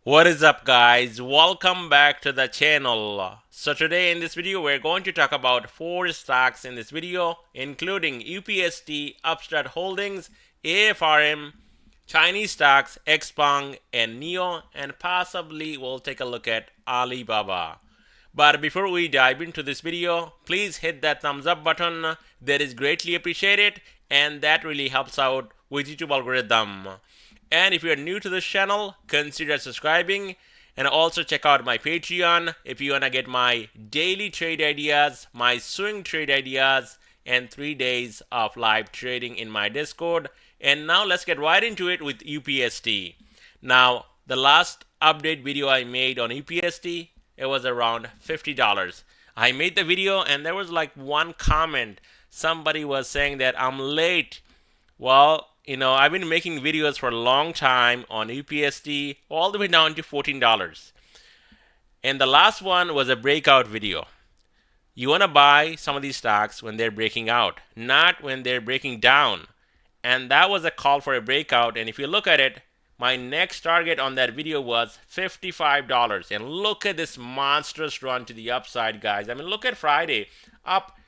What is up, guys? Welcome back to the channel. So today in this video we're going to talk about 4 stocks in this video, including UPST, Upstart Holdings, AFRM, Chinese stocks, XPeng, and NIO, and possibly we'll take a look at Alibaba. But before we dive into this video, please hit that thumbs up button. That is greatly appreciated and that really helps out with YouTube algorithm. And if you're new to this channel, consider subscribing and also check out my Patreon if you want to get my daily trade ideas, my swing trade ideas, and 3 days of live trading in my Discord. And now let's get right into it with UPST. Now, the last update video I made on UPST, it was around $50. I made the video and there was like one comment. Somebody was saying that I'm late. Well, I've been making videos for a long time on UPST all the way down to $14. And the last one was a breakout video. You want to buy some of these stocks when they're breaking out, not when they're breaking down. And that was a call for a breakout. And if you look at it, my next target on that video was $55. And look at this monstrous run to the upside, guys. I mean, look at Friday, up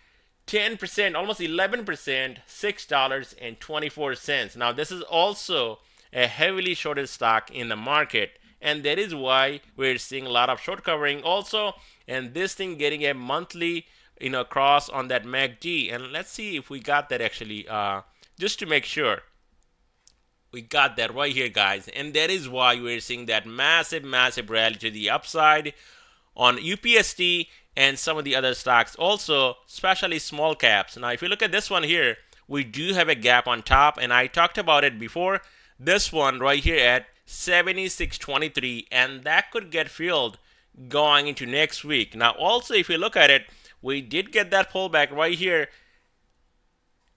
10%, almost 11%, $6.24. Now, this is also a heavily shorted stock in the market, and that is why we're seeing a lot of short covering also, and this thing getting a monthly, cross on that MACD. And let's see if we got that actually, just to make sure. We got that right here, guys, and that is why we're seeing that massive rally to the upside on UPST and some of the other stocks also, especially small caps. Now, if you look at this one here, we do have a gap on top, and I talked about it before. This one right here at 76.23, and that could get filled going into next week. Now, also, if you look at it, we did get that pullback right here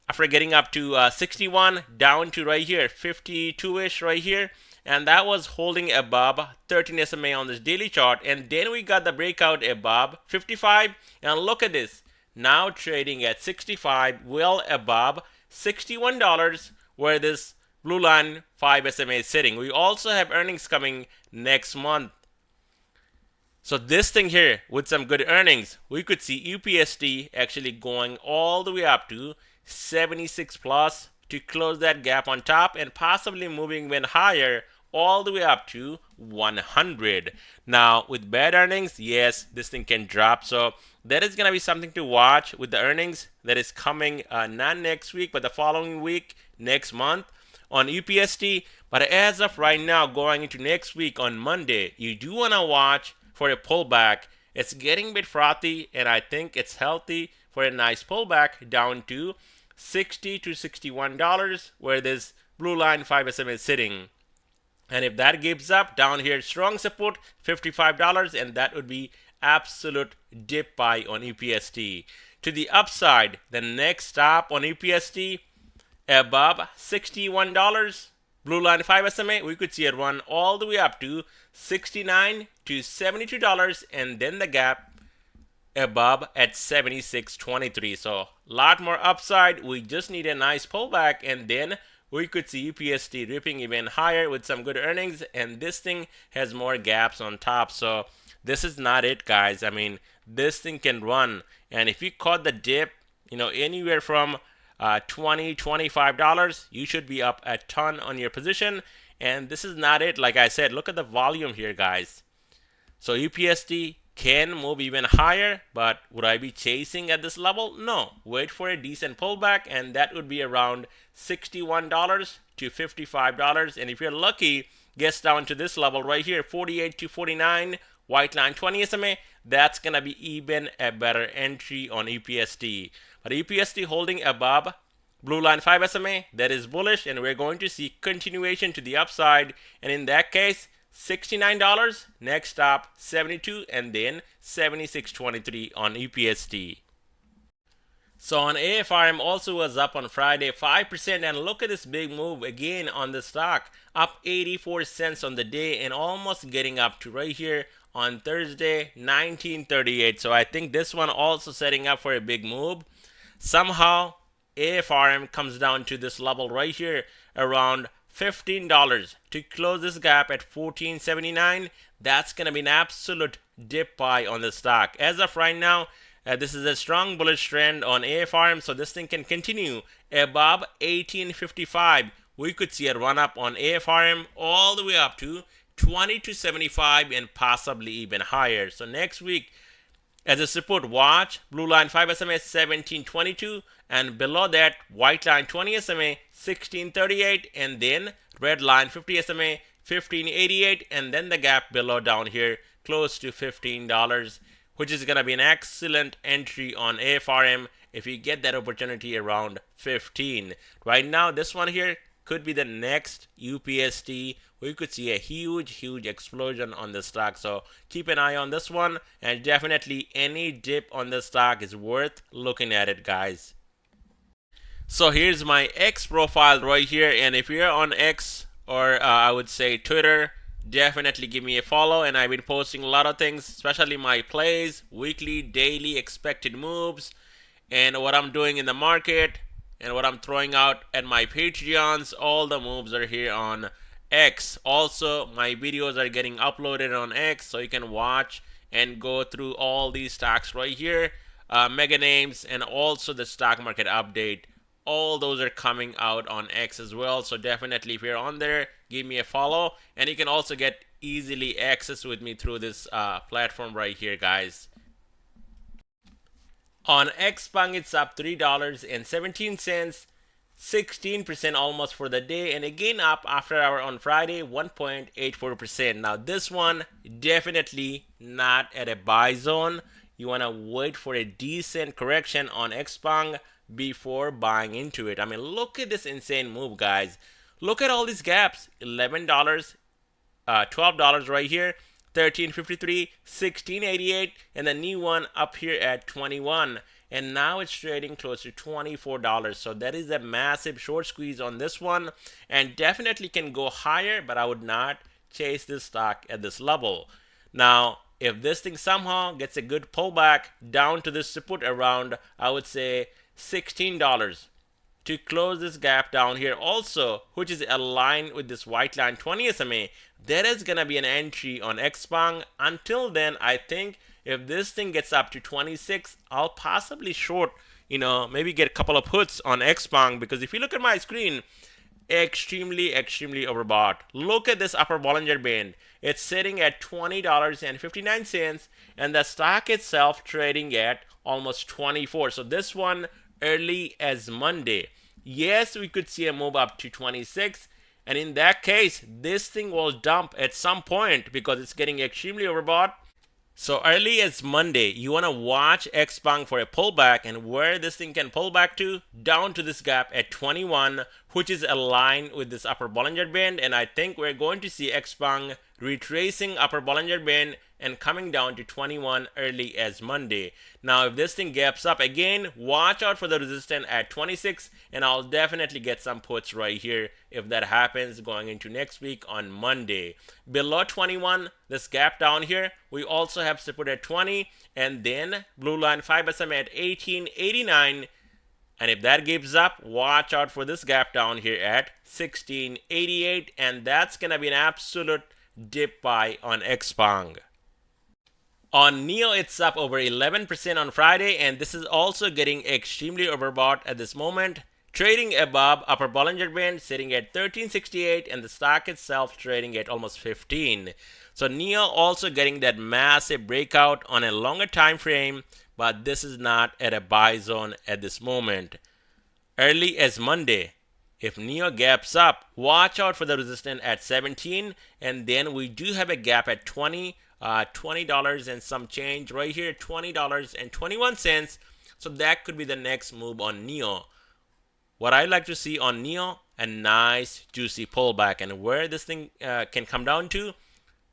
after getting up to 61, down to right here, 52-ish right here. And that was holding above 13 SMA on this daily chart. And then we got the breakout above 55. And look at this. Now trading at 65, well above $61, where this blue line 5 SMA is sitting. We also have earnings coming next month. So this thing here, with some good earnings, we could see UPST actually going all the way up to 76 plus to close that gap on top, and possibly moving even higher all the way up to 100. Now, with bad earnings, yes, this thing can drop. So that is going to be something to watch with the earnings that is coming not next week, but the following week, next month on UPST. But as of right now, going into next week on Monday, you do want to watch for a pullback. It's getting a bit frothy, and I think it's healthy for a nice pullback down to $60 to $61, where this blue line 5 SMA is sitting. And if that gives up down here, strong support $55, and that would be absolute dip buy on UPST. To the upside, the next stop on UPST above $61, blue line 5 SMA, we could see it run all the way up to $69 to $72, and then the gap above at 76.23. So a lot more upside. We just need a nice pullback, and then we could see UPST ripping even higher with some good earnings, and this thing has more gaps on top. So this is not it, guys. I mean, this thing can run, and if you caught the dip, anywhere from $20, $25, you should be up a ton on your position. And this is not it. Like I said, look at the volume here, guys. So UPST can move even higher, but would I be chasing at this level? No. Wait for a decent pullback, and that would be around $61 to $55. And if you're lucky, gets down to this level right here, 48 to 49, white line 20 SMA, that's going to be even a better entry on UPST. But UPST holding above blue line 5 SMA, that is bullish, and we're going to see continuation to the upside. And in that case, $69, next stop 72, and then 76.23 on UPST. So on AFRM also was up on Friday 5%, and look at this big move again on the stock, up 84 cents on the day and almost getting up to right here on Thursday 1938. So I think this one also setting up for a big move. Somehow AFRM comes down to this level right here around $15 to close this gap at 14.79. That's going to be an absolute dip buy on the stock. As of right now, this is a strong bullish trend on AFRM, so this thing can continue above 18.55. We could see a run up on AFRM all the way up to 20.75 and possibly even higher. So next week, as a support, watch blue line 5 SMA 1722, and below that white line 20 SMA 1638, and then red line 50 SMA 1588, and then the gap below down here close to $15, which is going to be an excellent entry on AFRM if you get that opportunity around 15. Right now, this one here could be the next UPST. We could see a huge explosion on the stock. So keep an eye on this one, and definitely any dip on the stock is worth looking at it, guys. So here's my X profile right here, and if you're on X, or I would say Twitter, definitely give me a follow. And I've been posting a lot of things, especially my plays, weekly, daily expected moves, and what I'm doing in the market, and what I'm throwing out at my Patreons. All the moves are here on X. Also, my videos are getting uploaded on X, so you can watch and go through all these stocks right here, mega names, and also the stock market update. All those are coming out on X as well. So definitely, if you're on there, give me a follow, and you can also get easily access with me through this platform right here, guys. On XPeng, it's up $3.17, 16% almost for the day, and again up after hour on Friday, 1.84%. Now this one definitely not at a buy zone. You want to wait for a decent correction on XPeng before buying into it. I mean, look at this insane move, guys. Look at all these gaps. $11, $12 right here, $13.53, $16.88, and the new one up here at $21. And now it's trading close to $24. So that is a massive short squeeze on this one, and definitely can go higher, but I would not chase this stock at this level. Now, if this thing somehow gets a good pullback down to this support around, I would say $16 to close this gap down here also, which is aligned with this white line 20 SMA, there is going to be an entry on XPeng. Until then, I think if this thing gets up to 26, I'll possibly short, maybe get a couple of puts on XPeng, because if you look at my screen, extremely overbought. Look at this upper Bollinger Band. It's sitting at $20.59, and the stock itself trading at almost 24. So this one early as Monday. Yes, we could see a move up to 26, and in that case, this thing will dump at some point because it's getting extremely overbought. So early as Monday, you want to watch XPeng for a pullback, and where this thing can pull back to, down to this gap at 21, which is aligned with this upper Bollinger Band. And I think we're going to see XPeng retracing upper Bollinger Band and coming down to 21 early as Monday. Now, if this thing gaps up again, watch out for the resistance at 26, and I'll definitely get some puts right here if that happens going into next week on Monday. Below 21, this gap down here, we also have support at 20, and then blue line 5 SMA at 18.89. And if that gives up, watch out for this gap down here at 16.88, and that's going to be an absolute dip buy on XPeng. On NIO, it's up over 11% on Friday, and this is also getting extremely overbought at this moment. Trading above upper Bollinger Band, sitting at 13.68, and the stock itself trading at almost 15. So NIO also getting that massive breakout on a longer time frame, but this is not at a buy zone at this moment. Early as Monday, if NIO gaps up, watch out for the resistance at 17, and then we do have a gap at 20. $20 and some change right here, $20.21. So that could be the next move on NIO. What I like to see on NIO, a nice juicy pullback, and where this thing can come down to,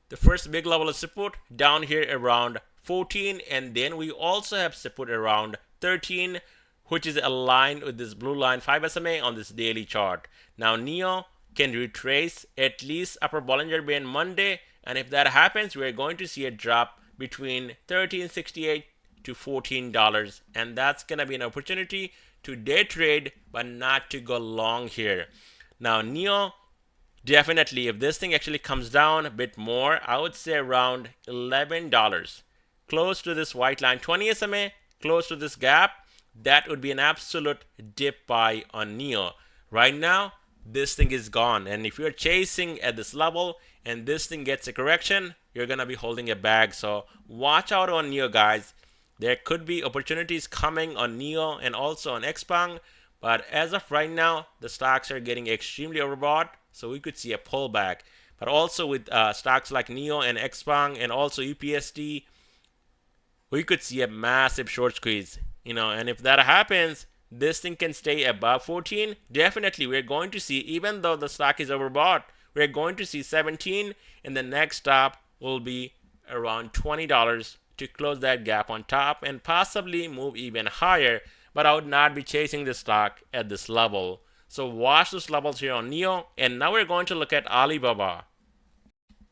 the first big level of support down here around 14, and then we also have support around 13, which is aligned with this blue line 5 SMA on this daily chart. Now NIO can retrace at least upper Bollinger Band Monday, and if that happens, we're going to see a drop between $13.68 to $14, and that's going to be an opportunity to day trade but not to go long here. Now NIO definitely if this thing actually comes down a bit more, I would say around $11, close to this white line 20 SMA, close to this gap, that would be an absolute dip buy on NIO. Right now, this thing is gone, and if you're chasing at this level and this thing gets a correction, you're gonna be holding a bag. So watch out on NIO, guys. There could be opportunities coming on NIO and also on XPeng, but as of right now, the stocks are getting extremely overbought, so we could see a pullback. But also with stocks like NIO and XPeng and also UPST, we could see a massive short squeeze. And if that happens, this thing can stay above 14. Definitely, we're going to see, even though the stock is overbought, we're going to see 17, and the next stop will be around $20 to close that gap on top and possibly move even higher. But I would not be chasing this stock at this level. So watch those levels here on NIO. And now we're going to look at Alibaba.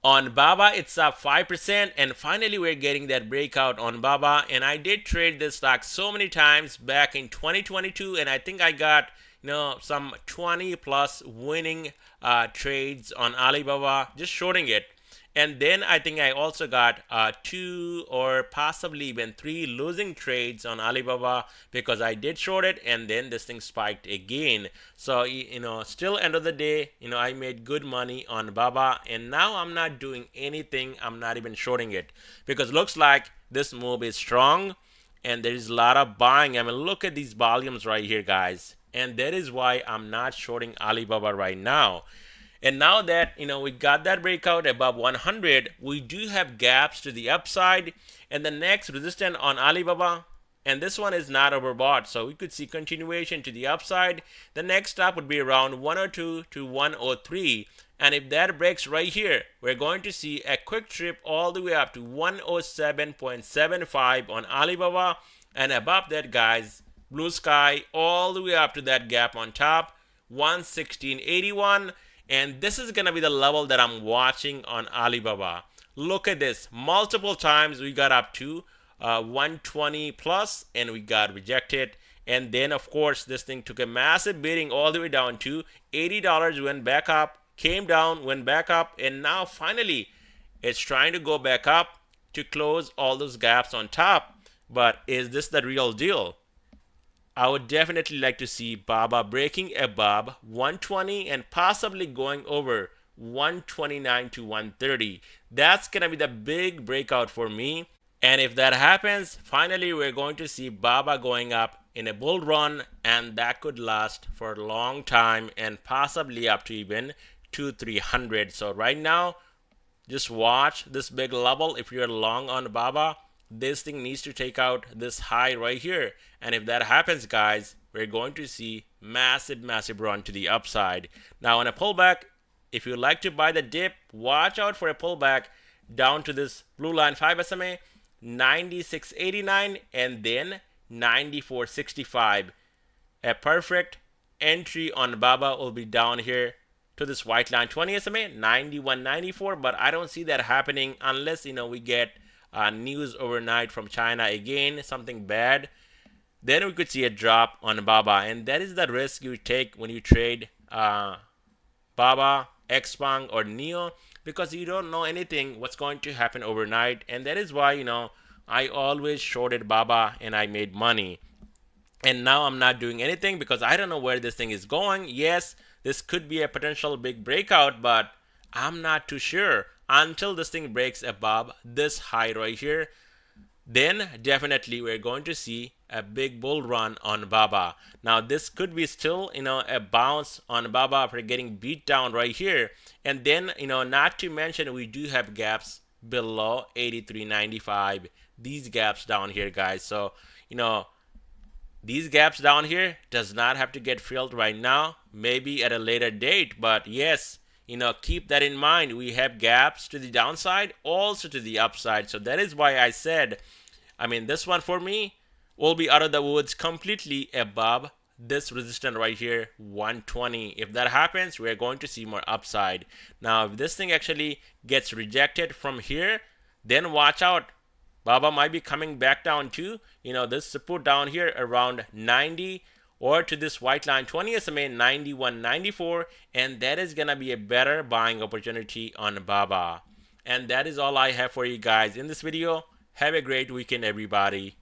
On Baba, it's up 5%, and finally we're getting that breakout on Baba. And I did trade this stock so many times back in 2022, and I think I got some 20 plus winning trades on Alibaba, just shorting it. And then I think I also got 2 or possibly even 3 losing trades on Alibaba because I did short it, and then this thing spiked again. So still end of the day, I made good money on Baba, and now I'm not doing anything. I'm not even shorting it because looks like this move is strong and there is a lot of buying. I mean, look at these volumes right here, guys, and that is why I'm not shorting Alibaba right now. And now that we got that breakout above 100, we do have gaps to the upside, and the next resistance on Alibaba, and this one is not overbought, so we could see continuation to the upside. The next stop would be around 102 to 103, and if that breaks right here, we're going to see a quick trip all the way up to 107.75 on Alibaba, and above that, guys, blue sky all the way up to that gap on top, 116.81. And this is going to be the level that I'm watching on Alibaba. Look at this. Multiple times we got up to 120 plus and we got rejected. And then, of course, this thing took a massive beating all the way down to $80, went back up, came down, went back up. And now finally, it's trying to go back up to close all those gaps on top. But is this the real deal? I would definitely like to see Baba breaking above 120 and possibly going over 129 to 130. That's going to be the big breakout for me. And if that happens, finally we're going to see Baba going up in a bull run, and that could last for a long time and possibly up to even 200-300. So right now, just watch this big level. If you're long on Baba, this thing needs to take out this high right here. And if that happens, guys, we're going to see massive run to the upside. Now on a pullback, if you like to buy the dip, watch out for a pullback down to this blue line 5 SMA, 96.89 and then 94.65. A perfect entry on Baba will be down here to this white line 20 SMA, 91.94, but I don't see that happening unless we get news overnight from China again, something bad. Then we could see a drop on Baba, and that is the risk you take when you trade Baba, XPeng, or NIO, because you don't know anything what's going to happen overnight. And that is why I always shorted Baba and I made money. And now I'm not doing anything because I don't know where this thing is going. Yes, this could be a potential big breakout, but I'm not too sure until this thing breaks above this high right here. Then definitely we're going to see a big bull run on Baba. Now this could be still a bounce on Baba after getting beat down right here. And then not to mention we do have gaps below 83.95. These gaps down here, guys. So these gaps down here does not have to get filled right now, maybe at a later date. But yes, keep that in mind. We have gaps to the downside, also to the upside. So that is why I said, this one for me will be out of the woods completely above this resistance right here, 120. If that happens, we're going to see more upside. Now, if this thing actually gets rejected from here, then watch out. Baba might be coming back down to, this support down here around 90 or to this white line 20 SMA 91.94, and that is gonna be a better buying opportunity on BABA. And that is all I have for you guys in this video. Have a great weekend, everybody.